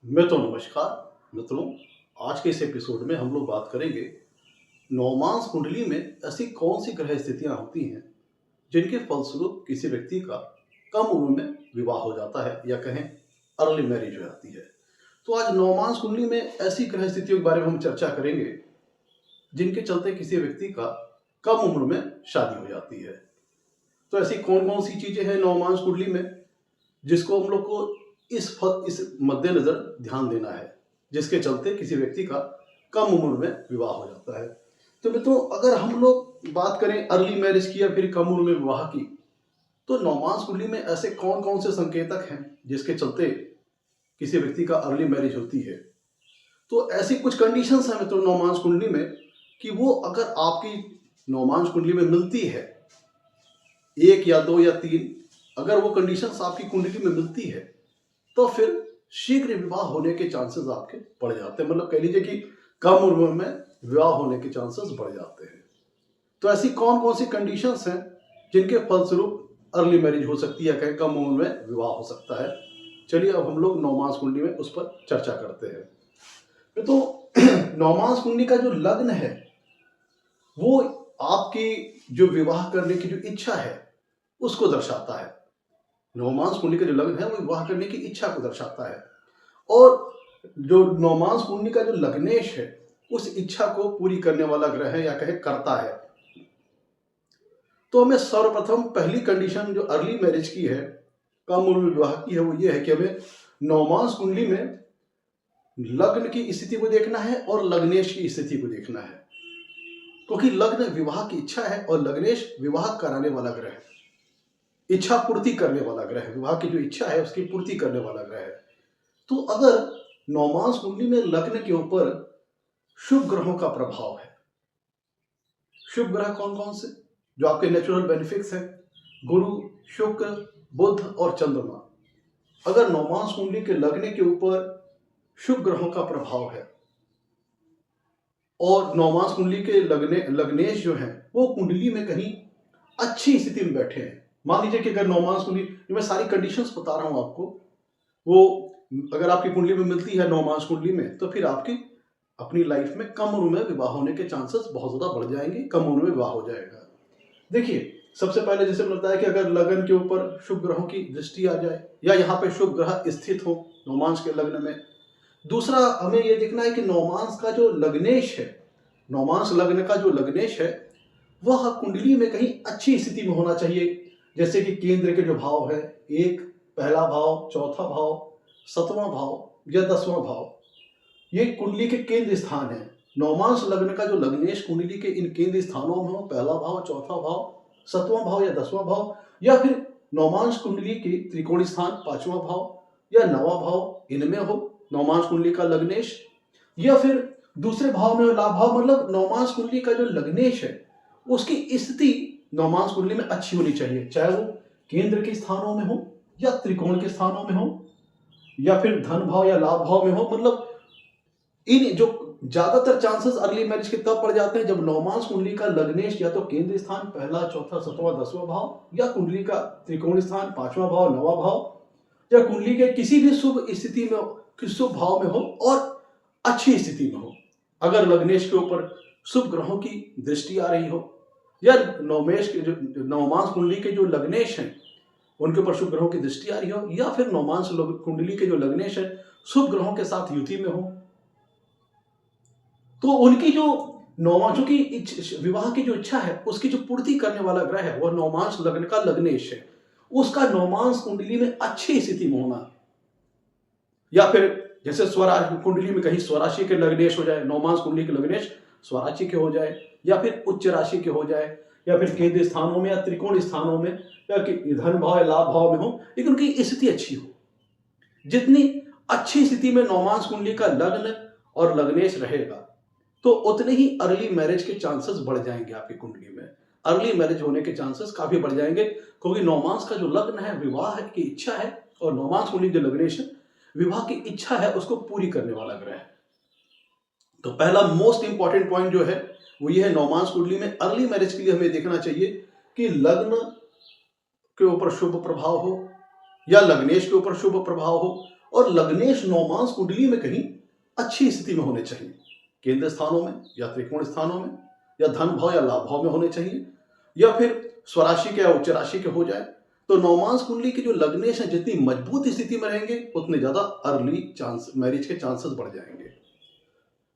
नमस्कार मित्रों। आज के इस एपिसोड में हम लोग बात करेंगे नवमांस कुंडली में ऐसी कौन सी ग्रह स्थितियां होती हैं जिनके फलस्वरूप किसी व्यक्ति का कम उम्र में विवाह हो जाता है या कहें अर्ली मैरिज हो जाती है। तो आज नवमांस कुंडली में ऐसी ग्रह स्थितियों के बारे में हम चर्चा करेंगे जिनके चलते किसी व्यक्ति का कम उम्र में शादी हो जाती है। तो ऐसी कौन कौन सी चीजें हैं नवमांस कुंडली में जिसको हम लोग को इस मद्देनजर ध्यान देना है, जिसके चलते किसी व्यक्ति का कम उम्र में विवाह हो जाता है। तो मित्रों, अगर हम लोग बात करें अर्ली मैरिज की या फिर कम उम्र में विवाह की, तो नवमांस कुंडली में ऐसे कौन कौन से संकेतक हैं जिसके चलते किसी व्यक्ति का अर्ली मैरिज होती है। तो ऐसी कुछ कंडीशंस हैं मित्रों नवमांस कुंडली में कि वो अगर आपकी नवमांस कुंडली में मिलती है, एक या दो या तीन, अगर वो कंडीशंस आपकी कुंडली में मिलती है तो फिर शीघ्र विवाह होने के चांसेस आपके बढ़ जाते हैं। मतलब कह लीजिए कि कम उम्र में विवाह होने के चांसेस बढ़ जाते हैं। तो ऐसी कौन कौन सी कंडीशंस हैं जिनके फलस्वरूप अर्ली मैरिज हो सकती है, कहीं कम उम्र में विवाह हो सकता है। चलिए अब हम लोग नवमांस कुंडली में उस पर चर्चा करते हैं। तो नवमांस कुंडली का जो लग्न है वो आपकी जो विवाह करने की जो इच्छा है उसको दर्शाता है। नवमांस कुंडली का जो लग्न है वो विवाह करने की इच्छा को दर्शाता है, और जो नवमांस कुंडली का जो लग्नेश है उस इच्छा को पूरी करने वाला ग्रह है या कहे करता है। तो हमें सर्वप्रथम पहली कंडीशन जो अर्ली मैरिज की है, कम उम्र में विवाह की है, वो ये है कि हमें नवमांस कुंडली में लग्न की स्थिति को देखना है और लग्नेश की स्थिति को देखना है, क्योंकि लग्न विवाह की इच्छा है और लग्नेश विवाह कराने वाला ग्रह है, इच्छा पूर्ति करने वाला ग्रह है, विवाह की जो इच्छा है उसकी पूर्ति करने वाला ग्रह है। तो अगर नवमांस कुंडली में लग्न के ऊपर शुभ ग्रहों का प्रभाव है, शुभ ग्रह कौन कौन से जो आपके नेचुरल बेनिफिट्स हैं, गुरु, शुक्र, बुध और चंद्रमा, अगर नवमांस कुंडली के लग्न के ऊपर शुभ ग्रहों का प्रभाव है और नवमांस कुंडली के लग्नेश जो है वो कुंडली में कहीं अच्छी स्थिति में बैठे हैं, मान लीजिए कि अगर नवमांस कुंडली, मैं सारी कंडीशंस बता रहा हूं आपको, वो अगर आपकी कुंडली में मिलती है नवमांस कुंडली में, तो फिर आपकी अपनी लाइफ में कम उम्र में विवाह होने के चांसेस बहुत ज्यादा बढ़ जाएंगे, कम उम्र में विवाह हो जाएगा। देखिए, सबसे पहले जैसे मैंने बताया कि अगर लगन के ऊपर शुभ ग्रहों की दृष्टि आ जाए या यहाँ पे शुभ ग्रह स्थित हो नवमांस के लग्न में। दूसरा हमें यह देखना है कि नवमांस का जो लग्नेश है, नवमांस लग्न का जो लग्नेश है वह कुंडली में कहीं अच्छी स्थिति में होना चाहिए, जैसे कि केंद्र के जो भाव है, एक, पहला भाव, चौथा भाव, 7वां भाव या 10वां भाव, ये कुंडली के केंद्र स्थान है। नवमांस लग्न का जो लग्नेश कुंडली के इन केंद्र स्थानों में हो, पहला भाव, चौथा भाव, 7वां भाव या 10वां भाव, या फिर नवमांस कुंडली के त्रिकोण स्थान 5वां भाव या 9वां भाव, इनमें हो नवमांस कुंडली का लग्नेश, या फिर दूसरे भाव में लाभ भाव, मतलब नवमांस कुंडली का जो लग्नेश है उसकी स्थिति नवमांस कुंडली में अच्छी होनी चाहिए, चाहे वो केंद्र के स्थानों में हो या त्रिकोण के स्थानों में हो या फिर धन भाव या लाभ भाव में हो। मतलब इन जो ज्यादातर चांसेस अर्ली मैरिज के तब पड़ जाते हैं जब नवमांस कुंडली का लग्नेश या तो केंद्र स्थान पहला, चौथा, 7वां, 10वां भाव या कुंडली का त्रिकोण स्थान 5वां भाव, 9वां भाव या कुंडली के किसी भी शुभ स्थिति में, शुभ भाव में हो और अच्छी स्थिति में हो। अगर लग्नेश के ऊपर शुभ ग्रहों की दृष्टि आ रही हो या नवमेश के जो नवमांस कुंडली के जो लग्नेश हैं उनके ऊपर शुभ ग्रहों की दृष्टि आ रही हो, या फिर नवमांस कुंडली के जो लग्नेश है शुभ ग्रहों के साथ युति में हो, तो उनकी जो नवमांसों की विवाह की जो इच्छा है उसकी जो पूर्ति करने वाला ग्रह है वह नवमांस लग्न का लग्नेश है, उसका नवमांस कुंडली में अच्छी स्थिति में होना। या फिर जैसे स्वराशि कुंडली में कहीं स्वराशि के लग्नेश हो जाए, नवमांस कुंडली के लग्नेश स्वराशि के हो जाए या फिर उच्च राशि के हो जाए या फिर केंद्र स्थानों में या त्रिकोण स्थानों में या धन भाव या लाभ भाव में हो, लेकिन उनकी स्थिति अच्छी हो। जितनी अच्छी स्थिति में नवमांस कुंडली का लग्न और लग्नेश रहेगा तो उतने ही अर्ली मैरिज के चांसेस बढ़ जाएंगे। आपकी कुंडली में अर्ली मैरिज होने के चांसेस काफी बढ़ जाएंगे, क्योंकि नवमांस का जो लग्न है विवाह की इच्छा है और नवमांस कुंडली जो लग्नेश है विवाह की इच्छा है उसको पूरी करने वाला ग्रह है। तो पहला मोस्ट इंपॉर्टेंट पॉइंट जो है वो ये है, नवमांस कुंडली में अर्ली मैरिज के लिए हमें देखना चाहिए कि लग्न के ऊपर शुभ प्रभाव हो या लग्नेश के ऊपर शुभ प्रभाव हो और लग्नेश नवमांश कुंडली में कहीं अच्छी स्थिति में होने चाहिए, केंद्र स्थानों में या त्रिकोण स्थानों में या धन भाव या लाभ भाव में होने चाहिए, या फिर स्वराशि के या उच्च राशि के हो जाए। तो नवमांश कुंडली के जो लग्नेश हैं जितनी मजबूत स्थिति में रहेंगे उतने ज्यादा अर्ली चांस मैरिज के चांसेस बढ़ जाएंगे।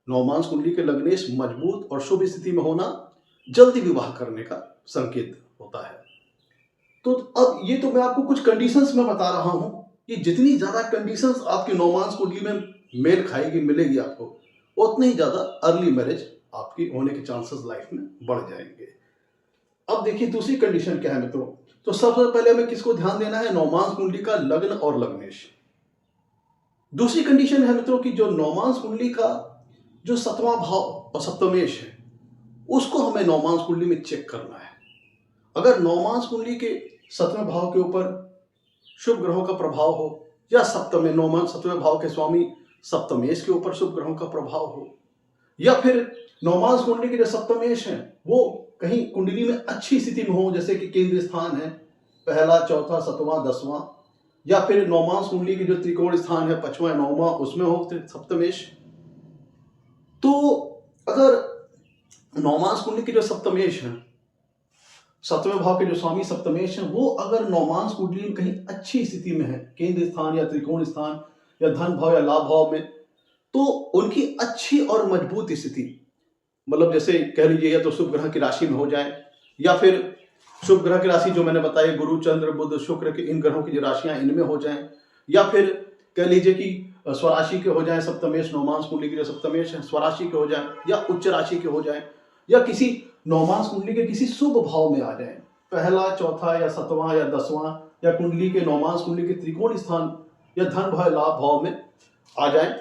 नवमांश कुंडली के लग्नेश मजबूत और शुभ स्थिति में होना जल्दी विवाह करने का संकेत होता है। तो अब ये तो मैं आपको कुछ कंडीशंस में बता रहा हूं कि जितनी ज्यादा कंडीशंस आपकी नवमांश कुंडली में मेल खाएगी, मिलेगी आपको, उतनी ही ज्यादा अर्ली मैरिज आपकी होने के चांसेस लाइफ में बढ़ जाएंगे। अब देखिए दूसरी कंडीशन क्या है मित्रों। तो सबसे पहले हमें किसको ध्यान देना है, नवमांश कुंडली का लग्न और लग्नेश। दूसरी कंडीशन है मित्रों की जो नवमांश कुंडली का जो 7वां भाव और सप्तमेश है उसको हमें नवमांश कुंडली में चेक करना है। अगर नवमांश कुंडली के 7वें भाव के ऊपर शुभ ग्रहों का प्रभाव हो या सप्तम नवमांश 7वें भाव के स्वामी सप्तमेश के ऊपर शुभ ग्रहों का प्रभाव हो, या फिर नवमांश कुंडली के जो सप्तमेश हैं वो कहीं कुंडली में अच्छी स्थिति में हो, जैसे कि केंद्र स्थान है पहला, चौथा, 7वां, 10वां, या फिर नवमांश कुंडली के जो त्रिकोण स्थान है 5वां, 9वां, उसमें हो सप्तमेश। तो अगर नवमांश कुंडली के जो सप्तमेश हैं, 7वें भाव के जो स्वामी सप्तमेश हैं, वो अगर नवमांश कुंडली में कहीं अच्छी स्थिति में है, केंद्र स्थान या त्रिकोण स्थान या धन भाव या लाभ भाव में, तो उनकी अच्छी और मजबूत स्थिति, मतलब जैसे कह लीजिए या तो शुभ ग्रह की राशि में हो जाए, या फिर शुभ ग्रह की राशि जो मैंने बताई गुरु, चंद्र, बुध, शुक्र के इन ग्रहों की जो राशियां इनमें हो जाएं, या फिर कह लीजिए कि स्वराशि के हो जाएं सप्तमेश, नवमांश कुंडली के जो सप्तमेश है स्वराशि के हो जाएं या उच्च राशि के हो जाएं, या किसी नवमांश कुंडली के किसी शुभ भाव में आ जाएं, पहला, चौथा या 7वां या 10वां, या कुंडली के नवमांश कुंडली के त्रिकोण स्थान या धन भाव लाभ भाव में आ जाएं,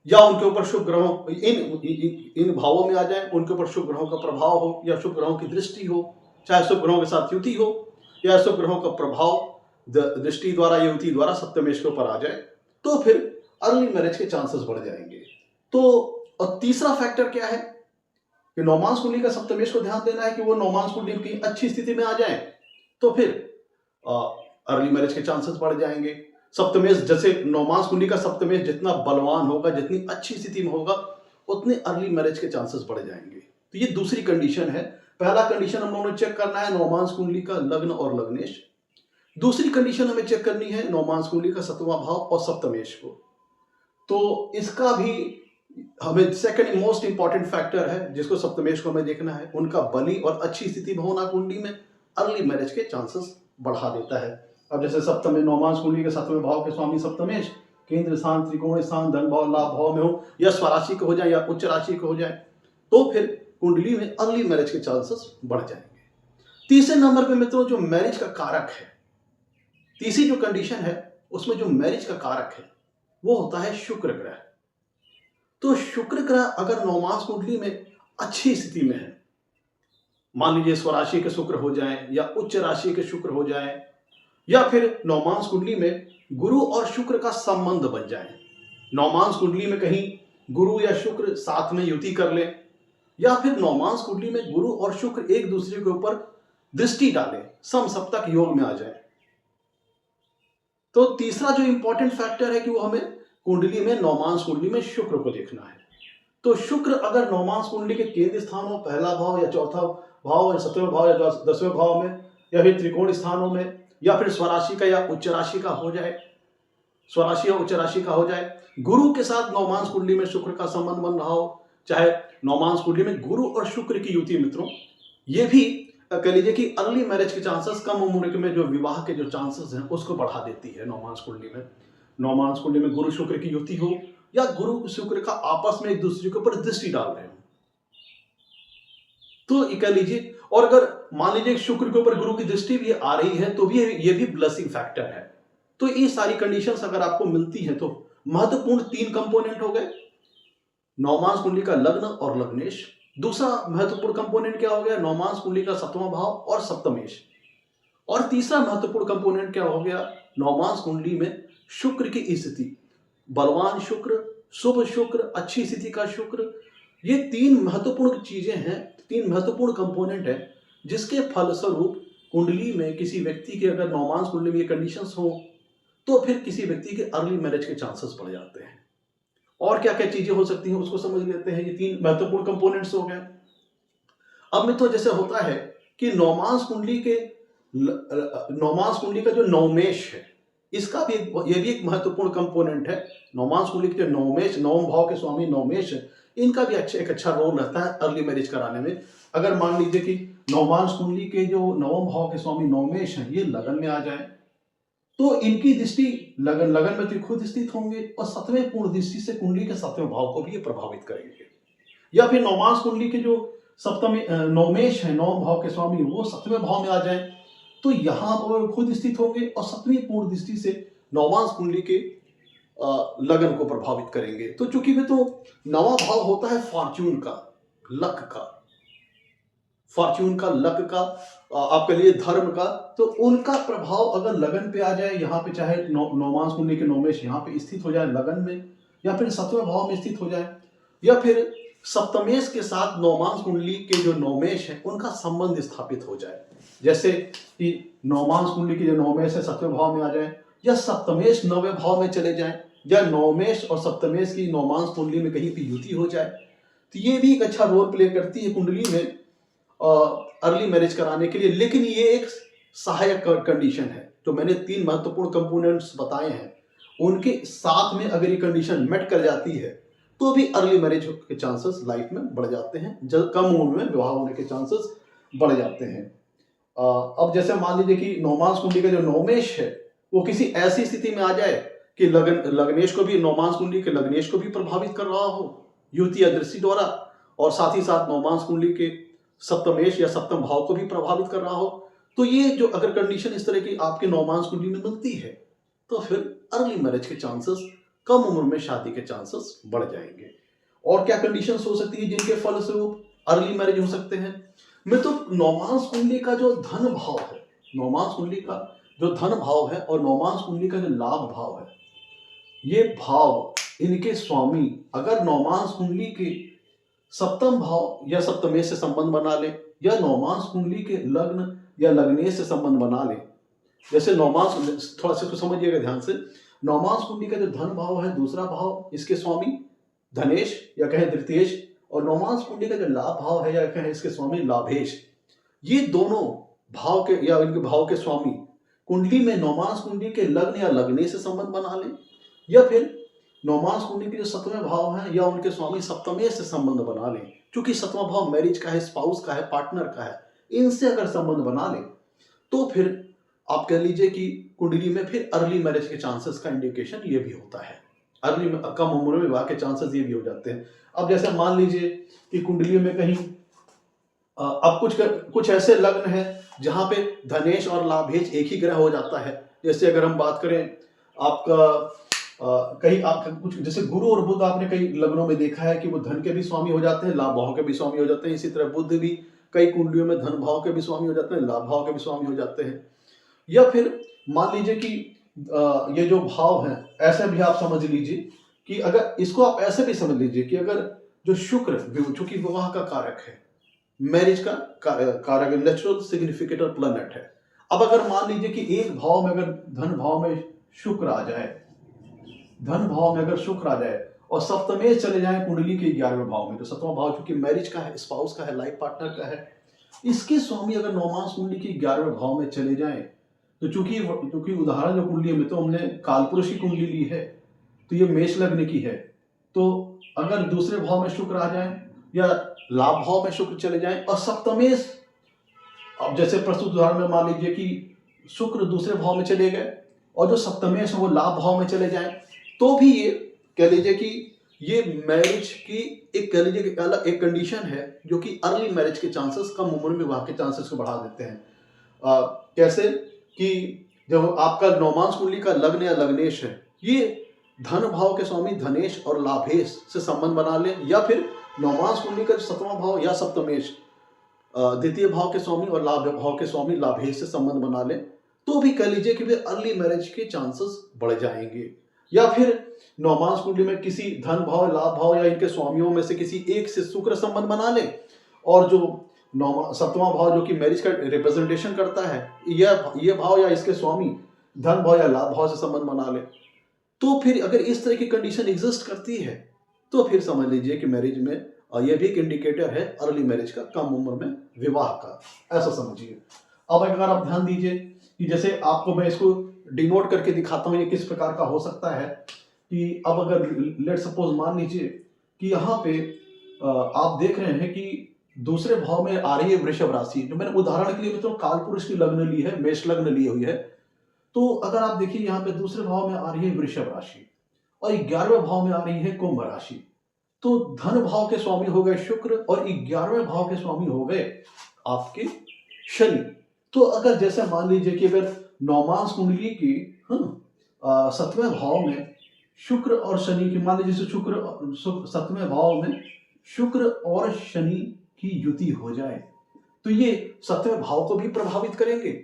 या उनके ऊपर शुभ ग्रहों इन भावों में आ जाए, उनके ऊपर शुभ ग्रहों का प्रभाव हो या शुभ ग्रहों की दृष्टि हो, चाहे शुभ ग्रहों के साथ युति हो या शुभ ग्रहों का प्रभाव दृष्टि द्वारा या युति द्वारा सप्तमेश के ऊपर आ जाए, तो फिर अर्ली मैरिज के चांसेस बढ़ जाएंगे। तो और तीसरा फैक्टर क्या है कि नवमांश कुंडली का सप्तमेश को ध्यान देना है कि वो नवमांश कुंडली की अच्छी स्थिति में आ जाए, तो फिर अर्ली मैरिज के चांसेस बढ़ जाएंगे। सप्तमेश जैसे नवमांश कुंडली का सप्तमेश जितना बलवान होगा, जितनी अच्छी स्थिति में होगा, उतने अर्ली मैरिज के चांसेस बढ़ जाएंगे। तो ये दूसरी कंडीशन है। पहला कंडीशन हम लोगों ने चेक करना है नवमांश कुंडली का लग्न और लग्नेश। दूसरी कंडीशन हमें चेक करनी है नवमांश कुंडली का 7वां भाव और सप्तमेश को। तो इसका भी हमें सेकंड मोस्ट इंपॉर्टेंट फैक्टर है जिसको सप्तमेश को हमें देखना है, उनका बली और अच्छी स्थिति में होना कुंडली में अर्ली मैरिज के चांसेस बढ़ा देता है। अब जैसे सप्तम नवमांश कुंडली के 7वें भाव के स्वामी सप्तमेश केंद्र स्थान, त्रिकोण स्थान, धन भाव, लाभ भाव में हो, या स्वराशि के हो जाए या उच्च राशि के हो जाए, तो फिर कुंडली में अर्ली मैरिज के चांसेस बढ़ जाएंगे। तीसरे नंबर पे मित्रों जो मैरिज का कारक है, तीसरी जो कंडीशन है उसमें जो मैरिज का कारक है वो होता है शुक्र ग्रह। तो शुक्र ग्रह अगर नवमांश कुंडली में अच्छी स्थिति में है, मान लीजिए स्वराशि के शुक्र हो जाए या उच्च राशि के शुक्र हो जाए, या फिर नवमांश कुंडली में गुरु और शुक्र का संबंध बन जाए, नवमांश कुंडली में कहीं गुरु या शुक्र साथ में युति कर ले, या फिर नवमांश कुंडली में गुरु और शुक्र एक दूसरे के ऊपर दृष्टि डाले, समसप्तक योग में आ जाए। तो तीसरा जो इंपॉर्टेंट फैक्टर है कि वो हमें कुंडली में नवमांश कुंडली में शुक्र को देखना है। तो शुक्र अगर नवमांश कुंडली के केंद्र स्थान हो, पहला भाव या चौथा भाव या 7वें भाव या 10वें भाव में, या फिर त्रिकोण स्थानों में, या फिर स्वराशि का या उच्च राशि का हो जाए, स्वराशि या उच्च राशि का हो जाए, गुरु के साथ नवमांश कुंडली में शुक्र का संबंध बन रहा हो, चाहे नवमांश कुंडली में गुरु और शुक्र की युति मित्रों, ये भी कह लीजिए कि अर्ली मैरिज के चांसेस, कम उम्र में जो विवाह के जो चांसेस हैं उसको बढ़ा देती है। नवमांश कुंडली में, नवमांश कुंडली में गुरु शुक्र की युति हो या गुरु शुक्र का आपस में एक दूसरे के ऊपर दृष्टि डाल रहे हो, तो कह लीजिए, और अगर मान लीजिए शुक्र के ऊपर गुरु की दृष्टि भी आ रही है तो भी ये भी ब्लेसिंग फैक्टर है। तो ये सारी कंडीशंस अगर आपको मिलती हैं तो महत्वपूर्ण 3 कंपोनेंट हो गए, नवमांश कुंडली का लग्न और लग्नेश। दूसरा महत्वपूर्ण कंपोनेंट क्या हो गया, नवमांश कुंडली का 7वां भाव और सप्तमेश। और तीसरा महत्वपूर्ण कंपोनेंट क्या हो गया, नवमांश कुंडली में शुक्र की स्थिति, बलवान शुक्र, शुभ शुक्र, अच्छी स्थिति का शुक्र। ये 3 महत्वपूर्ण चीजें हैं, 3 महत्वपूर्ण कंपोनेंट है जिसके फलस्वरूप कुंडली में किसी व्यक्ति के अगर नवमांश कुंडली में ये कंडीशंस हो तो फिर किसी व्यक्ति के अर्ली मैरिज के चांसेस बढ़ जाते हैं। और क्या क्या चीजें हो सकती हैं उसको समझ लेते हैं। ये 3 महत्वपूर्ण कंपोनेंट्स हो गए। अब मित्रों जैसे होता है कि नौमांस कुंडली का जो नवमेश है, इसका भी ये भी एक महत्वपूर्ण कंपोनेंट है। नौमांस कुंडली के जो नवमेश, नवम भाव के स्वामी नवमेश है, इनका भी एक अच्छा रोल रहता है अर्ली मैरिज कराने में। अगर मान लीजिए कि नौमांस कुंडली के जो नवम भाव के स्वामी नवमेश हैं, ये लगन में आ जाए, तो इनकी दृष्टि लगन में त्रिखुद स्थित होंगे और 7वें पूर्ण दृष्टि से कुंडली के 7वें भाव को भी ये प्रभावित करेंगे। या फिर नौमांस कुंडली के जो नवमेश है, नवम भाव के स्वामी, वो 7वें भाव में आ जाए, तो यहाँ पर खुद स्थित होंगे और 7वीं पूर्ण दृष्टि से नौमांस कुंडली के लगन को प्रभावित करेंगे। तो चूंकि में तो नवा भाव होता है फॉर्च्यून का, लक का, आपके लिए धर्म का, तो उनका प्रभाव अगर लगन पे आ जाए, यहाँ पे चाहे नौमांस कुंडली के नवमेश यहाँ पे स्थित हो जाए लगन में, या फिर 7वें भाव में स्थित हो जाए, या फिर सप्तमेश के साथ नौमांस कुंडली के जो नवमेश है उनका संबंध स्थापित हो जाए, जैसे कि नौमांस कुंडली के जो नवमेश है 7वें भाव में आ जाए, या सप्तमेश 9वें भाव में चले जाए, या नवमेश और सप्तमेश की नौमांस कुंडली में कहीं भी युति हो जाए, तो ये भी एक अच्छा रोल प्ले करती है कुंडली में अर्ली मैरिज कराने के लिए। लेकिन ये एक सहायक कंडीशन है। तो मैंने 3 महत्वपूर्ण कंपोनेंट्स बताए हैं, उनके साथ में अगर ये कंडीशन मेट कर जाती है तो भी अर्ली मैरिज के चांसेस लाइफ में बढ़ जाते हैं, जब कम उम्र में विवाह होने के चांसेस बढ़ जाते हैं। अब जैसे मान लीजिए कि नौमांस कुंडली का जो नवमेश है वो किसी ऐसी स्थिति में आ जाए कि लग्नेश को भी, नौमांस कुंडली के लग्नेश को भी प्रभावित कर रहा हो युति या दृष्टि द्वारा, और साथ ही साथ नौमांस कुंडली के सप्तमेश या सप्तम भाव को भी प्रभावित कर रहा हो, तो ये जो अगर कंडीशन इस तरह की आपके नौमांस कुंडली में मिलती है तो फिर अर्ली मैरिज के चांसेस, कम उम्र में शादी के चांसेस बढ़ जाएंगे। और क्या कंडीशंस हो सकती है जिनके फलस्वरूप अर्ली मैरिज हो सकते हैं? मैं तो नौमांस कुंडली का जो धन भाव है, नौमांस कुंडली का जो धन भाव है और नौमांस कुंडली का जो लाभ भाव है, ये भाव, इनके स्वामी अगर नौमांस कुंडली के सप्तम भाव या सप्तमेश से संबंध बना ले, या नौमांस कुंडली के लग्न या लग्नेश से संबंध बना ले, जैसे नौमांस, थोड़ा सा तो समझिएगा ध्यान से, नौमांस कुंडली का जो धन भाव है, दूसरा भाव, इसके स्वामी धनेश या कहें द्वितीयेश, और नौमांस कुंडली का जो लाभ भाव है या कहें इसके स्वामी लाभेश, ये दोनों भाव के या इनके भाव के स्वामी कुंडली में नौमांस कुंडली के लग्न या लग्नेश से संबंध बना ले, या फिर नौमांस कुंडली के जो 7वें भाव हैं या उनके स्वामी सप्तमेश से संबंध बना लें, क्योंकि 7वां भाव मैरिज का है, स्पाउस का है, पार्टनर का है, इनसे अगर संबंध बना लें तो फिर आप कह लीजिए कि कुंडली में फिर अर्ली मैरिज के चांसेस का इंडिकेशन ये भी होता है। अर्ली में कम उम्र में विवाह के चांसेस ये भी हो जाते हैं। अब जैसे मान लीजिए कि कुंडली में कहीं अब कुछ ऐसे लग्न है जहां पे धनेश और लाभेश एक ही ग्रह हो जाता है। जैसे अगर हम बात करें आपका कहीं आपका कुछ, जैसे गुरु और बुध आपने कई लग्नों में देखा है कि वो धन के भी स्वामी हो जाते हैं, लाभ भाव के भी स्वामी हो जाते हैं। इसी तरह बुध भी कई कुंडलियों में धन भाव के भी स्वामी हो जाते हैं, लाभ भाव के भी स्वामी हो जाते हैं। या फिर मान लीजिए कि ये जो भाव हैं, ऐसे भी आप समझ लीजिए कि अगर इसको आप ऐसे भी समझ लीजिए कि अगर जो शुक्र, चूंकि विवाह का कारक है, मैरिज का कारक, नेचुरल सिग्निफिकेटर प्लैनेट है। अब अगर मान लीजिए कि एक भाव में अगर धन भाव में शुक्र आ जाए, धन भाव में अगर शुक्र आ जाए और सप्तमेश चले जाए कुंडली के 11वें भाव में, तो 7वां भाव चूंकि मैरिज का है, स्पाउस का है, लाइफ पार्टनर का है, इसके स्वामी अगर नौमांस कुंडली के 11वें भाव में चले जाएं, तो चूंकि उदाहरण जो कुंडली में तो हमने कालपुरुष की कुंडली ली है, तो ये मेष लग्न की है, तो अगर दूसरे भाव में शुक्र आ जाए या लाभ भाव में शुक्र चले जाएं और सप्तमेश, अब जैसे प्रस्तुत उदाहरण में मान लीजिए कि शुक्र दूसरे भाव में चले गए और जो सप्तमेश है वो लाभ भाव में चले जाएं, तो भी ये कह लीजिए कि ये मैरिज की एक, कह लीजिए कि अलग एक कंडीशन है जो कि अर्ली मैरिज के चांसेस, कम उम्र में विवाह के चांसेस को बढ़ा देते हैं। कैसे कि जब आपका नौमांस कुंडली का लग्न या लग्नेश है, ये धन भाव के स्वामी धनेश और लाभेश से संबंध बना ले, या फिर नौमांस कुंडली का 7वां भाव या सप्तमेश द्वितीय भाव के स्वामी और लाभ भाव के स्वामी लाभेश से संबंध बना ले, तो भी कह लीजिए कि वे अर्ली मैरिज के चांसेस बढ़ जाएंगे। या फिर नौमांस कुंडली में किसी धन भाव, लाभ भाव या इनके स्वामियों में से किसी एक से शुक्र संबंध बना ले, और जो 7वां भाव जो कि मैरिज का रिप्रेजेंटेशन करता है, यह भाव या इसके स्वामी धन भाव या लाभ भाव से संबंध बना ले, तो फिर अगर इस तरह की कंडीशन एग्जिस्ट करती है तो फिर समझ लीजिए कि मैरिज में यह भी एक इंडिकेटर है अर्ली मैरिज का, कम उम्र में विवाह का, ऐसा समझिए। अब अगर आप ध्यान दीजिए कि जैसे आपको मैं इसको डिनोट करके दिखाता हूँ ये किस प्रकार का हो सकता है, कि अब अगर लेट सपोज मान लीजिए कि यहाँ पे आप देख रहे हैं कि दूसरे भाव में आ रही है वृषभ राशि, जो मैंने उदाहरण के लिए मित्रों कालपुरुष की लग्न ली है, मेष लग्न ली हुई है। तो अगर आप देखिए यहाँ पे दूसरे भाव में आ रही है वृषभ राशि और 11वें भाव में आ रही है कुंभ राशि, तो धन भाव के स्वामी हो गए शुक्र और 11वें भाव के स्वामी हो गए आपके शनि। तो अगर जैसे मान लीजिए कि अगर नौमांस कुंडली की 7वें भाव में शुक्र और शनि की, मान लीजिए शुक्र 7वें भाव में शुक्र और शनि की युति हो जाए, तो ये 7वें भाव को भी प्रभावित करेंगे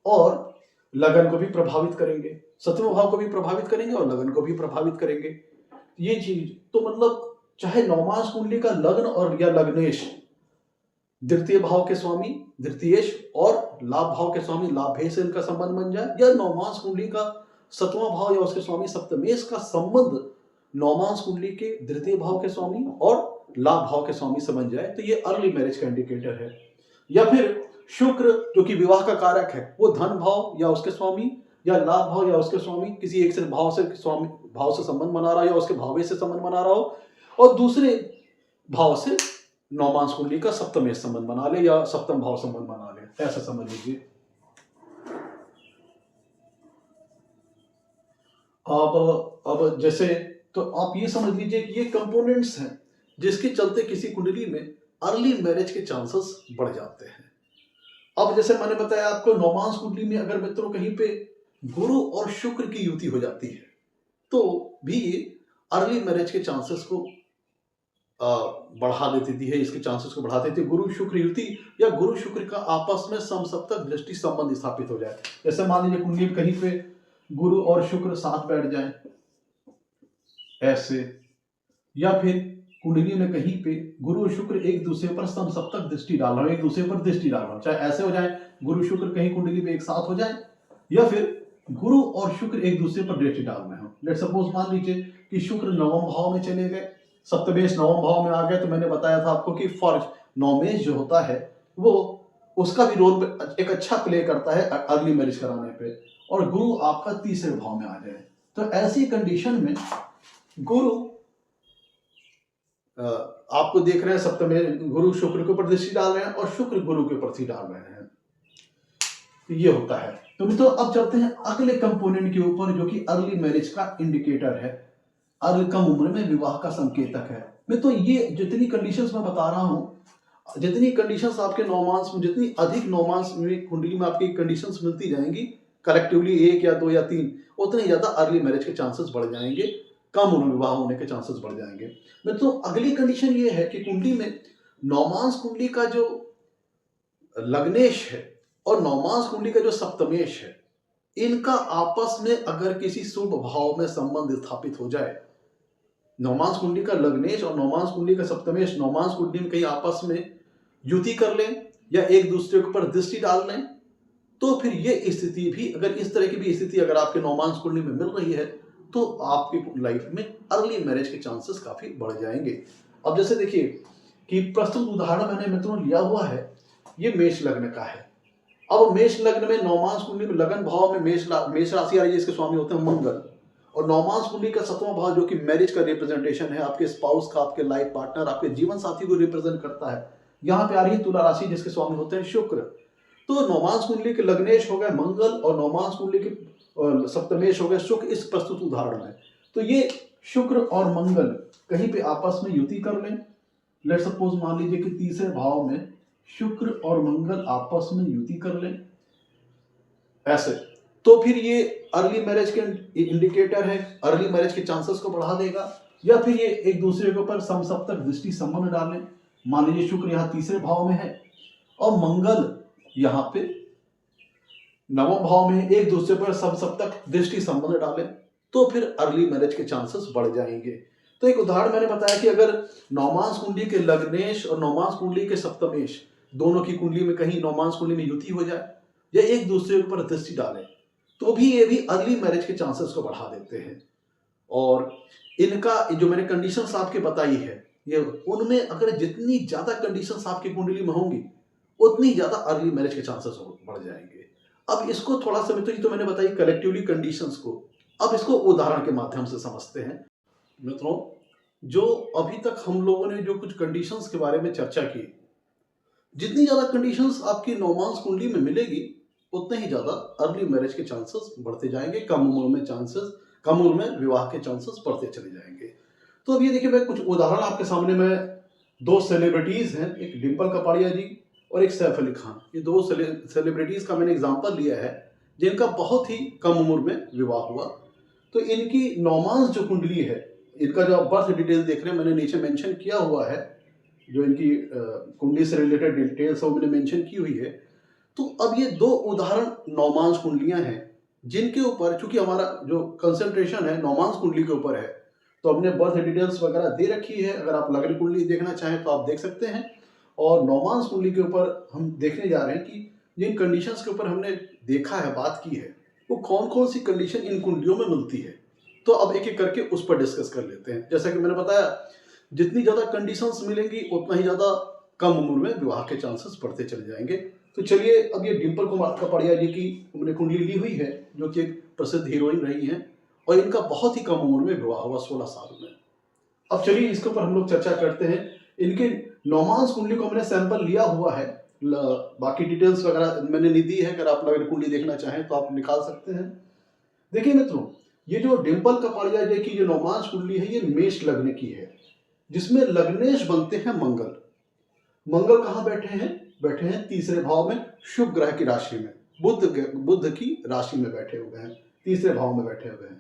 और लगन को भी प्रभावित करेंगे, 7वें भाव को भी प्रभावित करेंगे और लगन को भी प्रभावित करेंगे। ये चीज तो मतलब चाहे नौमांस कुंडली का लग्न और या लग्नेश द्वितीय भाव के स्वामी द्वितीयेश और लाभ भाव के स्वामी लाभेश से इनका संबंध बन जाए, या नौमांस कुंडली का 7वां भाव या उसके स्वामी सप्तमेश का संबंध नौमांस कुंडली के द्वितीय भाव के स्वामी और लाभ भाव के स्वामी से बन जाए, तो ये अर्ली मैरिज का इंडिकेटर है। या फिर शुक्र जो कि विवाह का कारक है वो धन भाव या उसके स्वामी या लाभ भाव या उसके स्वामी किसी एक से भाव से स्वामी भाव से संबंध बना रहा है या उसके भावे से संबंध बना रहा हो, और दूसरे भाव से नौमांस कुंडली का सप्तमेश संबंध बना ले या सप्तम भाव संबंध बना ले, ऐसा समझ लीजिए। अब जैसे तो आप ये समझ लीजिए कि ये कंपोनेंट्स हैं जिसके चलते किसी कुंडली में अर्ली मैरिज के चांसेस बढ़ जाते हैं। अब जैसे मैंने बताया आपको नौमांस कुंडली में अगर मित्रों कहीं पे गुरु और शुक्र की युति हो जाती है तो भी ये अर्ली मैरिज के चांसेस को बढ़ा देती है, इसके चांसेस को बढ़ा देती है। गुरु शुक्र युति या गुरु शुक्र का आपस में समसप्तक दृष्टि संबंध स्थापित हो जाए। जैसे मान लीजिए कुंडली में कहीं पे गुरु और शुक्र साथ बैठ जाए ऐसे, या फिर कुंडली में कहीं पे गुरु और शुक्र एक दूसरे पर समसप्तक दृष्टि डाल रहे हो, एक दूसरे पर दृष्टि डाल रहे हो, चाहे ऐसे हो जाए गुरु शुक्र कहीं कुंडली में एक साथ हो जाए, या फिर गुरु और शुक्र एक दूसरे पर दृष्टि डाल रहे हो। लेट सपोज मान लीजिए कि शुक्र नवम भाव में चले गए, सप्तमेश नवम भाव में आ गए, तो मैंने बताया था आपको कि फर्ज नौमेश जो होता है वो उसका भी रोल एक अच्छा प्ले करता है अर्ली मैरिज कराने पे, और गुरु आपका तीसरे भाव में आ जाए, तो ऐसी कंडीशन में गुरु आपको देख रहे हैं सप्तमेश गुरु शुक्र के ऊपर दृष्टि डाल रहे हैं और शुक्र गुरु के ऊपर दृष्टि डाल रहे हैं, तो ये होता है। तो मित्रों अब चलते हैं अगले कंपोनेंट के ऊपर जो कि अर्ली मैरिज का इंडिकेटर है, कम उम्र में विवाह का संकेतक है। मित्रों ये जितनी कंडीशंस मैं बता रहा हूं, जितनी कंडीशंस आपके नौमांस में, जितनी अधिक नौमांस में कुंडली में आपकी कंडीशंस मिलती जाएंगी कलेक्टिवली 1 या 2 या 3, उतने ज्यादा अर्ली मैरिज के चांसेस बढ़ जाएंगे, कम उम्र में विवाह होने के चांसेस बढ़ जाएंगे। मित्रों अगली कंडीशन ये है कि कुंडली में नौमांस कुंडली का जो लग्नेश है और नौमांस कुंडली का जो सप्तमेश है, इनका आपस में अगर किसी शुभ भाव में संबंध स्थापित हो जाए, नौमांस कुंडली का लग्नेश और नौमांस कुंडली का सप्तमेश नौमांस कुंडली में कहीं आपस में युति कर लें या एक दूसरे के ऊपर दृष्टि डाल लें, तो फिर ये स्थिति भी, अगर इस तरह की भी स्थिति अगर आपके नौमांस कुंडली में मिल रही है तो आपकी लाइफ में अर्ली मैरिज के चांसेस काफी बढ़ जाएंगे। अब जैसे देखिए कि प्रस्तुत उदाहरण मैंने मित्रों लिया हुआ है, ये मेष लग्न का है। अब मेष लग्न में नौमांस कुंडली में लगन भाव में मेष राशि आ रही है, इसके स्वामी होते हैं मंगल, और नौमांस कुंडली का 7वां भाव जो कि मैरिज का रिप्रेजेंटेशन है, आपके स्पाउस का, आपके लाइफ पार्टनर, आपके जीवन साथी को रिप्रेजेंट करता है, यहाँ पे आ रही है तुला राशि जिसके स्वामी होते हैं शुक्र। तो नौमांस कुंडली के लग्नेश हो गए मंगल और नौमांस कुंडली के सप्तमेश हो गए शुक्र इस प्रस्तुत उदाहरण में। तो ये शुक्र और मंगल कहीं पे आपस में युति कर लें, लेट सपोज मान लीजिए कि तीसरे भाव में शुक्र और मंगल आपस में युति कर लें ऐसे, तो फिर ये अर्ली मैरिज के इंडिकेटर है, अर्ली मैरिज के चांसेस को बढ़ा देगा। या फिर ये एक दूसरे के ऊपर समसप्तक दृष्टि संबंध डालें, मान लीजिए शुक्र यहाँ तीसरे भाव में है और मंगल यहाँ पे नवम भाव में एक दूसरे पर समसप्तक दृष्टि संबंध डालें, तो फिर अर्ली मैरिज के चांसेस बढ़ जाएंगे। तो एक उदाहरण मैंने बताया कि अगर नौमांस कुंडली के लग्नेश और नौमांस कुंडली के सप्तमेश दोनों की कुंडली में कहीं नौमांस कुंडली में युति हो जाए या एक दूसरे के ऊपर दृष्टि डालें, तो भी ये भी अर्ली मैरिज के चांसेस को बढ़ा देते हैं। और इनका जो मैंने कंडीशंस आपके बताई है, ये उनमें अगर जितनी ज़्यादा कंडीशंस आपकी कुंडली में होंगी, उतनी ज़्यादा अर्ली मैरिज के चांसेस बढ़ जाएंगे। अब इसको थोड़ा सा तो मैंने बताई कलेक्टिवली कंडीशंस को, अब इसको उदाहरण के माध्यम से समझते हैं। मित्रों, जो अभी तक हम लोगों ने जो कुछ कंडीशंस के बारे में चर्चा की, जितनी ज़्यादा कंडीशंस आपकी नौमांस कुंडली में मिलेगी, उतने ही ज़्यादा अर्ली मैरिज के चांसेस बढ़ते जाएंगे, कम उम्र में विवाह के चांसेस बढ़ते चले जाएंगे। तो अब ये देखिए, मैं कुछ उदाहरण आपके सामने में, दो सेलिब्रिटीज़ हैं, एक डिम्पल कपाड़िया जी और एक सैफ अली खान। ये दो सेलिब्रिटीज़ का मैंने एग्जाम्पल लिया है जिनका बहुत ही कम उम्र में विवाह हुआ। तो इनकी नौमांस जो कुंडली है, इनका जो आप बर्थ डिटेल देख रहे हैं, मैंने नीचे मेंशन किया हुआ है, जो इनकी कुंडली से रिलेटेड डिटेल्स है वो मैंने मेंशन की हुई है। तो अब ये दो उदाहरण नौमांस कुंडलियां हैं जिनके ऊपर, चूंकि हमारा जो कंसंट्रेशन है नौमांस कुंडली के ऊपर है, तो हमने बर्थ डिटेल्स वगैरह दे रखी है। अगर आप लग्न कुंडली देखना चाहें तो आप देख सकते हैं। और नौमांस कुंडली के ऊपर हम देखने जा रहे हैं कि जिन कंडीशंस के ऊपर हमने देखा है, बात की है, वो कौन कौन सी कंडीशन इन कुंडलियों में मिलती है। तो अब एक एक करके उस पर डिस्कस कर लेते हैं। जैसा कि मैंने बताया, जितनी ज़्यादा कंडीशंस मिलेंगी उतना ही ज़्यादा कम उम्र में विवाह के चांसेस बढ़ते चले जाएंगे। तो चलिए, अब ये डिम्पल कपाड़िया जी की हमने कुंडली ली हुई है, जो कि एक प्रसिद्ध हीरोइन रही हैं, और इनका बहुत ही कम उम्र में विवाह हुआ, 16 साल में। अब चलिए इसके ऊपर हम लोग चर्चा करते हैं। इनके नौमांस कुंडली को हमने सैंपल लिया हुआ है, बाकी डिटेल्स वगैरह मैंने नहीं दी है। अगर आप लग्न कुंडली देखना चाहें तो आप निकाल सकते हैं। देखिए मित्रों, ये जो डिम्पल कपाड़िया जी की जो नौमांस कुंडली है, ये मेष लग्न की है, जिसमें लग्नेश बनते हैं मंगल। मंगल कहाँ बैठे हैं तीसरे भाव में, शुभ ग्रह की राशि में, बुध की राशि में बैठे हुए हैं, तीसरे भाव में बैठे हुए हैं।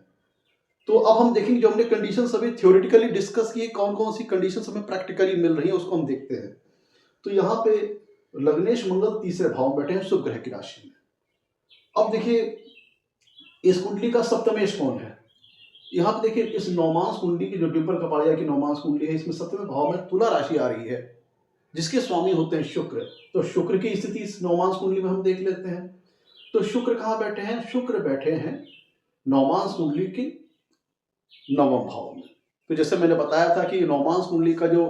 तो अब हम देखेंगे, जो हमने कंडीशन अभी थ्योरेटिकली डिस्कस की, कौन कौन सी कंडीशंस हमें प्रैक्टिकली मिल रही है, उसको हम देखते हैं। तो यहाँ पे लग्नेश मंगल तीसरे भाव में बैठे हैं शुभ ग्रह की राशि में। अब देखिए, इस कुंडली का सप्तमेश कौन है। यहाँ पे देखिए, इस नौमांस कुंडली की, जो डिम्पल कपाड़िया की नौमांस कुंडली है, इसमें सप्तम भाव में तुला राशि आ रही है, जिसके स्वामी होते हैं शुक्र। तो शुक्र की स्थिति इस नौमांस कुंडली में हम देख लेते हैं। तो शुक्र कहाँ बैठे हैं, शुक्र बैठे हैं नौमांस कुंडली के नवम भाव में। तो जैसे मैंने बताया था कि नौमांस कुंडली का जो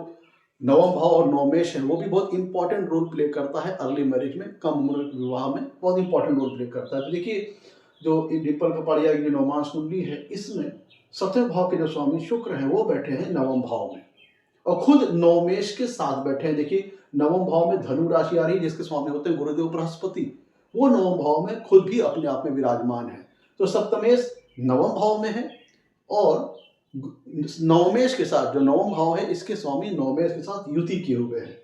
नवम भाव और नौमेश है, वो भी बहुत इंपॉर्टेंट रोल प्ले करता है अर्ली मैरिज में, कम उम्र विवाह में बहुत इंपॉर्टेंट रोल प्ले करता है। तो देखिए, जो डिम्पल कपाड़िया की जो नौमांस कुंडली है, इसमें सप्तम भाव के जो स्वामी शुक्र हैं, वो बैठे हैं नवम भाव में, और खुद नवमेश के साथ बैठे हैं। देखिए, नवम भाव में धनु राशि आ रही है, जिसके स्वामी होते हैं गुरुदेव बृहस्पति, वो नवम भाव में खुद भी अपने आप में विराजमान है। तो सप्तमेश नवम भाव में है, और नवमेश के साथ, जो नवम भाव है, इसके स्वामी नवमेश के साथ युति किए हुए हैं।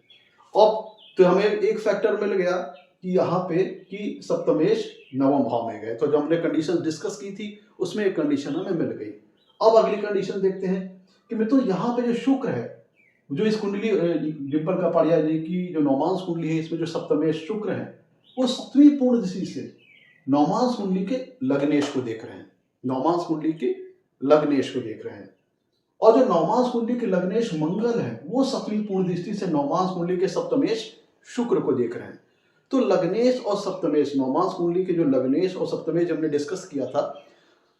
अब तो हमें एक फैक्टर मिल गया कि यहाँ पे कि सप्तमेश नवम भाव में गए। तो जो हमने कंडीशन डिस्कस की थी, उसमें एक कंडीशन हमें मिल गई। अब अगली कंडीशन देखते हैं कि मित्रों, यहाँ पे जो शुक्र है, जो इस कुंडली डिम्पल कपाड़िया जी की जो नौमांस कुंडली है, इसमें जो सप्तमेश शुक्र है, वो सप्तमी पूर्ण दृष्टि से नौमांस कुंडली के लग्नेश को देख रहे हैं, नौमांस कुंडली के लग्नेश को देख रहे हैं। और जो नौमांस कुंडली के लग्नेश मंगल है, वो सप्तमी पूर्ण दृष्टि से नौमांस कुंडली के सप्तमेश शुक्र को देख रहे हैं। तो लग्नेश और सप्तमेश, नौमांस कुंडली के जो लग्नेश और सप्तमेश हमने डिस्कस किया था,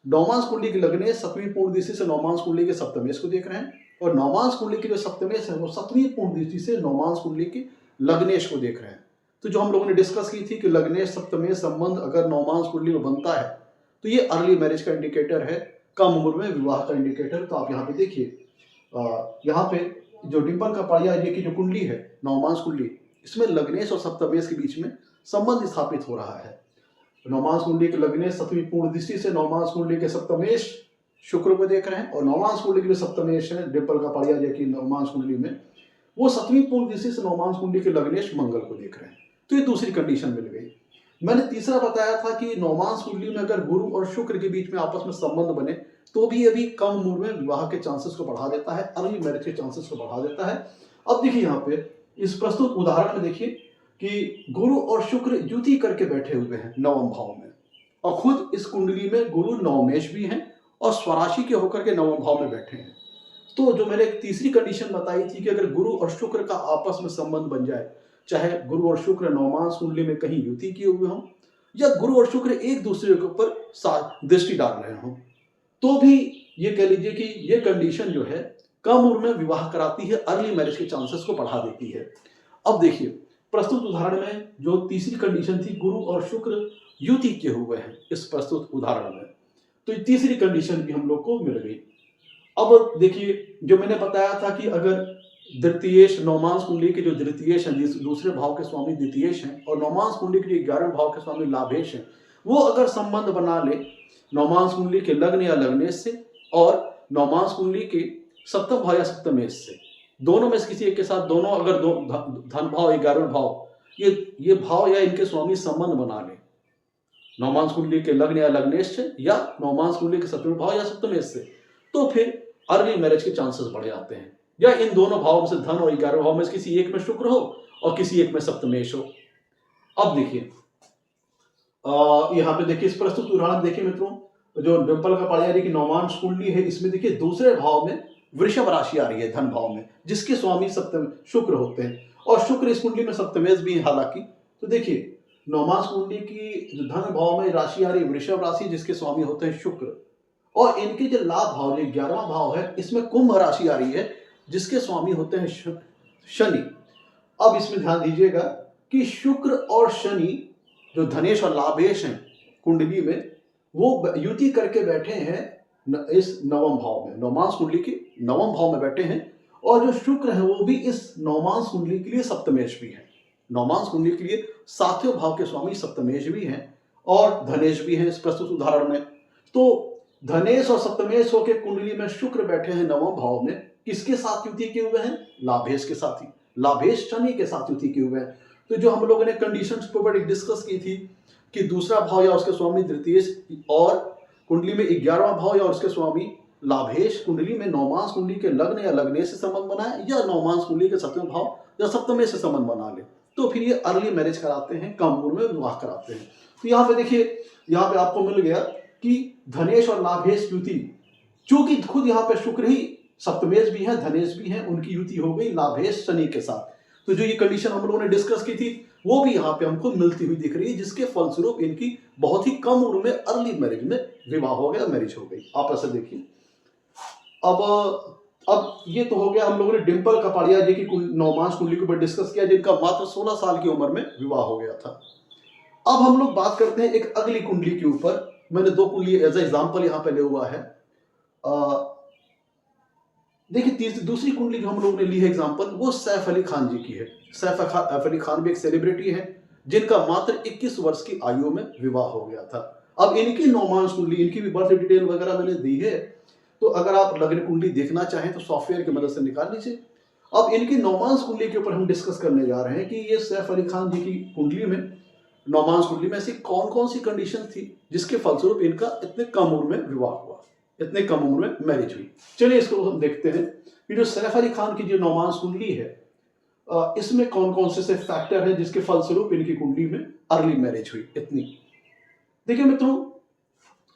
नौमांस कुंडली के लग्नेश सप्तमी पूर्ण दृष्टि से नौमांस कुंडली के सप्तमेश को देख रहे हैं, और नौमांस कुंडली के जो सप्तमेश है, वो सप्तमी पूर्ण दृष्टि से नौमांस कुंडली के लग्नेश को देख रहे हैं। तो जो हम लोगों ने डिस्कस की थी कि लग्नेश सप्तमेश संबंध अगर नौमांस कुंडली में बनता है, तो ये अर्ली मैरिज का इंडिकेटर है, कम उम्र में विवाह का इंडिकेटर। तो आप यहाँ पे देखिए, यहाँ पे जो डिम्पल कपाड़िया जी की जो कुंडली है, नौमांस कुंडली, इसमें लग्नेश और सप्तमेश के बीच में संबंध स्थापित हो रहा है। नौमांस कुंडली के लग्नेश सप्तमी पूर्ण दृष्टि से नौमांस कुंडली के सप्तमेश शुक्र को देख रहे हैं, और नौमांस कुंडली के जो सप्तमेश है डिम्पल कपाड़िया जी की नौमांस कुंडली में, वो सप्तमी पूर्ण दृष्टि से नौमांस कुंडली के लग्नेश मंगल को देख रहे हैं। तो ये दूसरी कंडीशन मिल गई। मैंने तीसरा बताया था कि नौमांस कुंडली में अगर गुरु और शुक्र के बीच में आपस में संबंध बने, तो भी ये भी कम उम्र में विवाह के चांसेस को बढ़ा देता है, अर्ली मैरिज के चांसेस को बढ़ा देता है। अब देखिए, यहाँ पे इस प्रस्तुत उदाहरण में देखिए कि गुरु और शुक्र युति करके बैठे हुए हैं नवम भाव में, और खुद इस कुंडली में गुरु नवमेश भी हैं और स्वराशि के होकर के नवम भाव में बैठे हैं। तो जो मैंने एक तीसरी कंडीशन बताई थी कि अगर गुरु और शुक्र का आपस में संबंध बन जाए, चाहे गुरु और शुक्र नौमांस कुंडली में कहीं युति किए हुए हों, या गुरु और शुक्र एक दूसरे के ऊपर दृष्टि डाल रहे हों, तो भी ये कह लीजिए कि ये कंडीशन जो है कम उम्र में विवाह कराती है, अर्ली मैरिज के चांसेस को बढ़ा देती है। अब देखिए प्रस्तुत उदाहरण में जो तीसरी कंडीशन थी, गुरु और शुक्र युति किए हुए हैं इस प्रस्तुत उदाहरण में, तो ये तीसरी कंडीशन भी हम लोग को मिल गई। अब देखिए जो मैंने बताया था कि अगर द्वितीयेश नवमांश कुंडली के जो द्वितीयेश हैं, दूसरे भाव के स्वामी द्वितीयेश हैं, और नवमांश कुंडली के जो 11वें भाव के स्वामी लाभेश हैं, वो अगर संबंध बना ले नवमांश कुंडली के लग्न या लग्नेश से और नवमांश कुंडली के सप्तम भाव या सप्तमेश से, दोनों में से किसी एक के साथ, दोनों अगर धन भाव 11वें भाव ये भाव या इनके स्वामी संबंध बना ले नवमांश कुंडली के लग्न या लग्नेश से या नवमांश कुंडली के सप्तम भाव या सप्तमेश से, तो फिर अर्ली मैरिज के चांसेस बढ़ जाते हैं। या इन दोनों भावों में से धन और 11वें भाव में से किसी एक में शुक्र हो और किसी एक में सप्तमेश हो। अब देखिए यहाँ पे देखिए इस प्रस्तुत उदाहरण देखिए मित्रों, जो डिंपल कपाड़िया की नवमांश कुंडली है, इसमें देखिए दूसरे भाव में वृषभ राशि आ रही है धन भाव में, जिसके स्वामी सप्तम शुक्र होते हैं, और शुक्र इस कुंडली में सप्तमेश भी है हालांकि। तो देखिए नवमांश कुंडली की धन भाव में राशि आ रही है वृषभ राशि, जिसके स्वामी होते हैं शुक्र, और इनके जो लाभ भाव जो 11वां भाव है, इसमें कुंभ राशि आ रही है, जिसके स्वामी होते हैं शनि। अब इसमें ध्यान दीजिएगा कि शुक्र और शनि जो धनेश और लाभेश हैं कुंडली में, वो युति करके बैठे हैं इस नवम भाव में, नवमांश कुंडली के नवम भाव में बैठे हैं, और जो शुक्र है वो भी इस नवमांश कुंडली के लिए सप्तमेश भी है। नवमांश कुंडली के लिए 7वें भाव के स्वामी सप्तमेश भी हैं और धनेश भी हैं इस प्रस्तुत उदाहरण में। तो धनेश और सप्तमेश होकर कुंडली में शुक्र बैठे हैं नवम भाव में, किसके साथ युति किए हुए हैं? लाभेश के साथ ही, लाभेश शनि के साथ युति किए हुए हैं। तो जो हम लोगों ने कंडीशंस पर डिस्कस की थी कि दूसरा भाव या उसके स्वामी तृतीय और कुंडली में 11वां भाव या उसके स्वामी लाभेश कुंडली में नवमांश कुंडली के लग्न या लग्नेश से संबंध बनाए, या नवमांश कुंडली के 7वें भाव या सप्तमेश से संबंध बना ले, तो फिर ये अर्ली मैरिज कराते हैं, कम उम्र में विवाह कराते हैं। तो यहाँ पे देखिए, यहाँ पे आपको मिल गया कि धनेश और लाभेश युति, चूंकि खुद यहाँ पे शुक्र ही सप्तमेश भी है धनेश भी है, उनकी युति हो गई लाभेश शनि के साथ। तो जो ये कंडीशन हम लोगों ने डिस्कस की थी वो भी यहाँ पे हमको मिलती हुई दिख रही है, जिसके फलस्वरूप इनकी बहुत ही कम उम्र में अर्ली मैरिज में विवाह हो गया, मैरिज हो गई। आप ऐसे देखिए। अब ये तो हो गया, हम लोगों ने डिंपल कपाड़िया जी की नवमांश कुंडली के ऊपर डिस्कस किया, जिनका मात्र 16 साल की उम्र में विवाह हो गया था। अब हम लोग बात करते हैं एक अगली कुंडली के ऊपर। मैंने 2 कुंडली एज एग्जाम्पल यहाँ पे ले हुआ है। देखिए दूसरी कुंडली जो हम लोगों ने ली है एग्जाम्पल, वो सैफ अली खान जी की है। सैफ अली खान भी एक सेलिब्रिटी है, जिनका मात्र 21 वर्ष की आयु में विवाह हो गया था। अब इनकी नवमांश कुंडली, इनकी भी बर्थ डिटेल वगैरह मैंने दी है, तो अगर आप लग्न कुंडली देखना चाहें तो सॉफ्टवेयर की मदद से निकाल लीजिए। अब इनकी नवमांश कुंडली के ऊपर हम डिस्कस करने जा रहे हैं कि ये सैफ अली खान जी की कुंडली में, नवमांश कुंडली में ऐसी कौन कौन सी कंडीशन थी जिसके फलस्वरूप इनका इतने कम उम्र में विवाह हुआ, इतने कम उम्र में मैरिज हुई। चलिए इसको हम देखते हैं कि जो सैफ अली खान की जो नवमांश कुंडली है, इसमें कौन कौन से फैक्टर हैं जिसके फलस्वरूप इनकी कुंडली में अर्ली मैरिज हुई इतनी। देखिए मित्रों,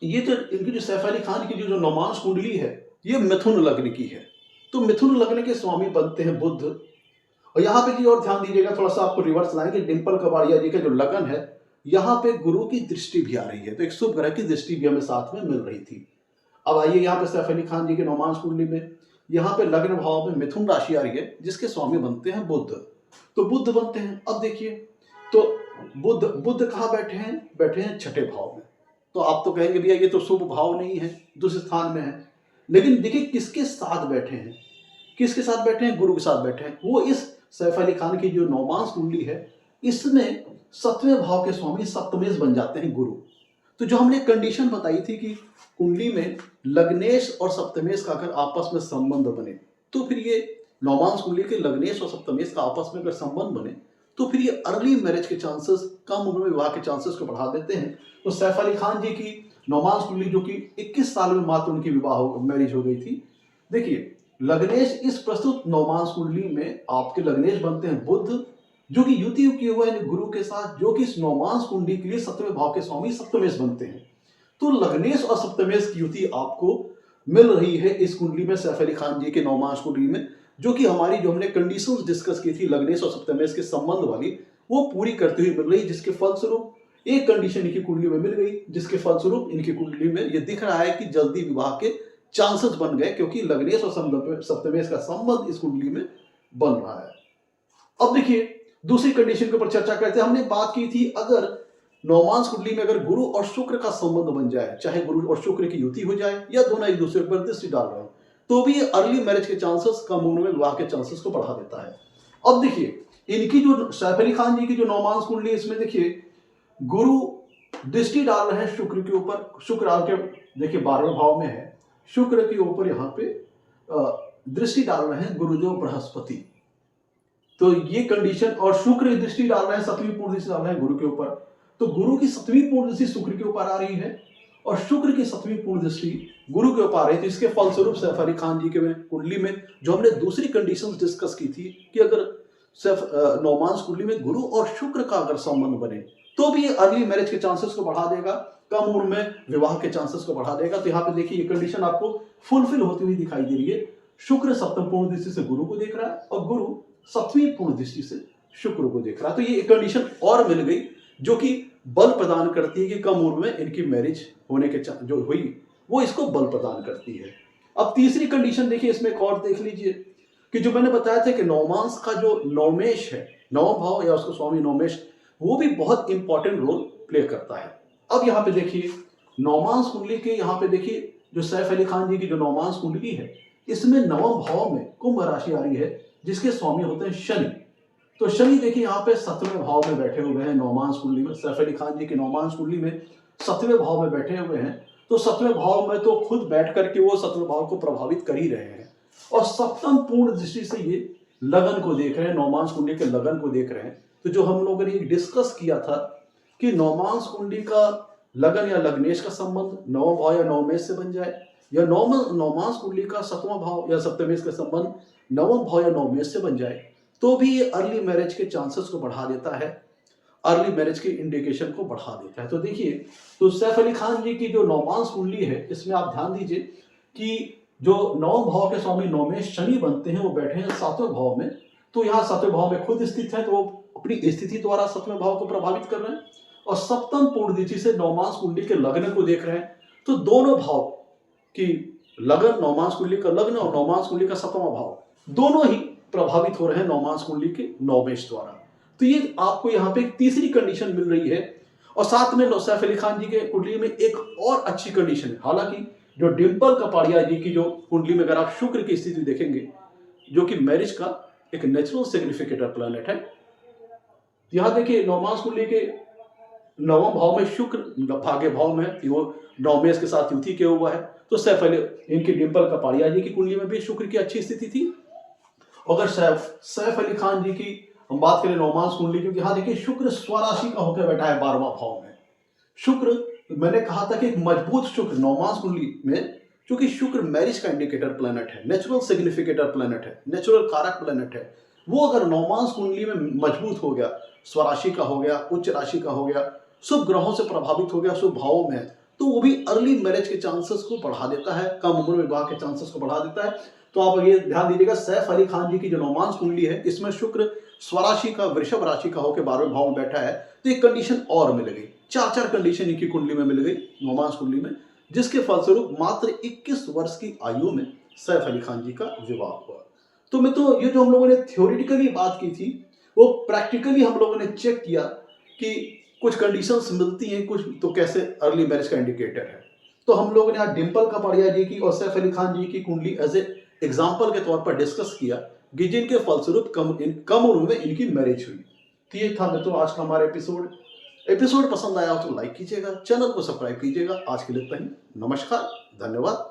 ये तो इनकी जो सैफ अली खान की जो नवमांश कुंडली है, ये मिथुन लग्न की है। तो मिथुन लग्न के स्वामी बनते हैं बुध। और यहाँ पे की और ध्यान दीजिएगा, थोड़ा सा आपको रिवर्स लाएंगे, डिंपल कपाड़िया जी का जो लगन है, यहाँ पे गुरु की दृष्टि भी आ रही है, तो एक शुभ ग्रह की दृष्टि भी हमें साथ में मिल रही थी। अब आइए यहाँ पे सैफ अली खान जी के नवमांश कुंडली में यहाँ पे लग्न भाव में मिथुन राशि आ रही है, जिसके स्वामी बनते हैं बुध। तो बुध बनते हैं। अब देखिए, तो बुध कहाँ बैठे हैं? बैठे हैं 6ठे भाव में। तो आप तो कहेंगे भैया ये तो शुभ भाव नहीं है, दूसरे स्थान में है। लेकिन देखिए किसके साथ बैठे हैं, किसके साथ बैठे हैं? गुरु के साथ बैठे हैं। वो इस सैफ अली खान की जो नवमांश कुंडली है, इसमें 7वें भाव के स्वामी सप्तमेश बन जाते हैं गुरु। तो जो हमने कंडीशन बताई थी कि कुंडली में लग्नेश और सप्तमेश का अगर आपस में संबंध बने, तो फिर ये नवमांश कुंडली के लग्नेश और सप्तमेश का आपस में अगर संबंध बने, तो फिर ये अर्ली मैरिज के चांसेस, कम उम्र में विवाह के चांसेस को बढ़ा देते हैं। तो सैफ अली खान जी की नवमांश कुंडली जो कि 21 साल में मात्र उनकी मैरिज हो गई थी। देखिए लग्नेश इस प्रस्तुत नवमांश कुंडली में आपके लग्नेश बनते हैं बुध, जो कि युति किए हुए हैं गुरु के साथ, जो कि इस नवमांश कुंडली के लिए 7वें भाव के स्वामी सप्तमेश बनते हैं। तो लग्नेश और सप्तमेश की युति आपको मिल रही है इस कुंडली में, सैफ अली खान जी के नवमांश कुंडली में, जो कि हमारी जो हमने कंडीशंस डिस्कस की थी लग्नेश और सप्तमेश के संबंध वाली, वो पूरी करती हुई मिल रही है, जिसके फलस्वरूप एक कंडीशन इनकी कुंडली में मिल गई, जिसके फलस्वरूप इनकी कुंडली में ये दिख रहा है कि जल्दी विवाह के चांसेस बन गए, क्योंकि लग्नेश और सप्तमेश का संबंध इस कुंडली में बन रहा है। अब देखिए दूसरी कंडीशन के ऊपर चर्चा करते हैं। हमने बात की थी अगर नवमांस कुंडली में अगर गुरु और शुक्र का संबंध बन जाए, चाहे गुरु और शुक्र की युति हो जाए या दोनों एक दूसरे पर दृष्टि डाल रहे हो, तो भी अर्ली मैरिज के चांसेस, कम उम्र में विवाह के चांसेस को बढ़ा देता है। अब देखिए इनकी जो सैफ अली खान जी की जो नवमांस कुंडली, इसमें देखिए गुरु दृष्टि डाल रहे हैं शुक्र के ऊपर। शुक्र आपके देखिए 12वें भाव में है, शुक्र के ऊपर यहाँ पे दृष्टि डाल रहे हैं गुरुदेव बृहस्पति। तो ये कंडीशन, और शुक्र दृष्टि डाल रहे हैं, 7वीं पूर्ण दृष्टि डाल रहे हैं गुरु के ऊपर। तो गुरु की 7वीं पूर्ण दृष्टि शुक्र के ऊपर आ रही है और शुक्र की 7वीं पूर्ण दृष्टि गुरु के ऊपर आ रही है। तो इसके फलस्वरूप सैफ अली खान जी के कुंडली में जो हमने दूसरी कंडीशंस डिस्कस की थी कि अगर नवमांस कुंडली में गुरु और शुक्र का अगर संबंध बने तो भी ये अर्ली मैरिज के चांसेस को बढ़ा देगा, कम उम्र में विवाह के चांसेस को बढ़ा देगा। तो यहाँ पे देखिए ये कंडीशन आपको फुलफिल होती हुई दिखाई दे रही है। शुक्र 7वीं पूर्ण दृष्टि से गुरु को देख रहा है और गुरु 7वीं पूर्ण दृष्टि से शुक्र को देख रहा है। तो ये एक कंडीशन और मिल गई जो कि बल प्रदान करती है कि कम उम्र में इनकी मैरिज होने के जो हुई वो इसको बल प्रदान करती है। अब तीसरी कंडीशन देखिए, इसमें एक और देख लीजिए कि जो मैंने बताया था कि नवमांस का जो नवमेश है, नवम भाव या उसको स्वामी नवमेश, वो भी बहुत इंपॉर्टेंट रोल प्ले करता है। अब यहाँ पे देखिए नवमांस कुंडली के, यहाँ पे देखिए जो सैफ अली खान जी की जो नवमांस कुंडली है, इसमें नवम भाव में कुंभ राशि आ रही है जिसके स्वामी होते हैं शनि। तो शनि देखिए यहाँ पे 7वें भाव में बैठे हुए हैं नवमांस कुंडली में। सैफ अली खान जी की नवमांस कुंडली में 7वें भाव में बैठे हुए हैं। तो 7वें भाव में तो खुद बैठ करके वो 7वें भाव को प्रभावित कर ही रहे हैं और 7वीं पूर्ण दृष्टि से ये लगन को देख रहे हैं, नवमांस कुंडली के लगन को देख रहे हैं। तो जो हम लोगों ने डिस्कस किया था कि नवमांस कुंडली का लगन या लग्नेश का संबंध नवम भाव या नवमेश से बन जाए, या नवमांस कुंडली का 7वां भाव या सप्तमेश का संबंध नवम भाव या नवमेश से बन जाए, तो भी ये अर्ली मैरिज के चांसेस को बढ़ा देता है, अर्ली मैरिज के इंडिकेशन को बढ़ा देता है। तो देखिए तो सैफ अली खान जी की जो नवमांस कुंडली है, इसमें आप ध्यान दीजिए कि जो नवम भाव के स्वामी नवमेश शनि बनते हैं वो बैठे हैं 7वें भाव में। तो यहाँ 7वें भाव में खुद स्थित है, तो वो अपनी स्थिति द्वारा 7वें भाव को प्रभावित कर रहे हैं और 7वीं पूर्ण दृष्टि से नवमांस कुंडली के लग्न को देख रहे हैं। तो दोनों भाव की लगन, नवमांस कुंडली का लग्न और नवमांस कुंडली का 7वां भाव, दोनों ही प्रभावित हो रहे हैं नवमांस कुंडली के नवमेश द्वारा। तो ये आपको यहाँ पे एक तीसरी कंडीशन मिल रही है। और साथ में सैफ अली खान जी के कुंडली में एक और अच्छी कंडीशन है। हालांकि जो डिंपल कपाड़िया जी की जो कुंडली में अगर आप शुक्र की स्थिति देखेंगे, जो कि मैरिज का एक नेचुरल सिग्निफिकेटर प्लैनेट है, यहां देखिए नवमांस कुंडली के नवम भाव में शुक्र भाग्य भाव में, वो नवमेश के साथ युति किया हुआ है। तो सैफ अली, इनकी डिंपल कपाड़िया जी की कुंडली में भी शुक्र की अच्छी स्थिति थी। अगर सैफ अली खान जी की हम बात करें नवमांस कुंडली की, यहाँ देखिए शुक्र स्वराशि का होकर बैठा है 12वां भाव में। शुक्र, मैंने कहा था कि एक मजबूत शुक्र नवमांस कुंडली में, क्योंकि शुक्र मैरिज का इंडिकेटर प्लैनेट है, नेचुरल सिग्निफिकेटर प्लैनेट है, नेचुरल कारक प्लैनेट है, वो अगर नवमांस कुंडली में मजबूत हो गया, स्वराशि का हो गया, उच्च राशि का हो गया, शुभ ग्रहों से प्रभावित हो गया, शुभ भावों में है, तो वो भी अर्ली मैरिज के चांसेस को बढ़ा देता है, कम उम्र में विवाह के चांसेस को बढ़ा देता है। तो आप ये ध्यान दीजिएगा, सैफ अली खान जी की जो नवमांस कुंडली है, इसमें शुक्र स्वराशि का, वृषभ राशि का होकर 12वें भाव में बैठा है। तो एक कंडीशन और मिल गई, 4 कंडीशन इनकी कुंडली में मिल गई नवमांस कुंडली में, जिसके फलस्वरूप मात्र 21 वर्ष की आयु में सैफ अली खान जी का विवाह हुआ। तो मैं तो ये जो हम लोगों ने थ्योरेटिकली बात की थी, वो प्रैक्टिकली हम लोगों ने चेक किया कि कुछ कंडीशंस मिलती हैं, कुछ तो कैसे अर्ली मैरिज का इंडिकेटर है। तो हम लोगों ने आज डिंपल कपाड़िया जी की और सैफ अली खान जी की कुंडली एज ए एग्जाम्पल के तौर पर डिस्कस किया कि जिनके फलस्वरूप कम उम्र में इनकी मैरिज हुई। तो ये था मित्रों आज का हमारा एपिसोड पसंद आया हो तो लाइक कीजिएगा, चैनल को सब्सक्राइब कीजिएगा। आज के लिए इतना ही, नमस्कार, धन्यवाद।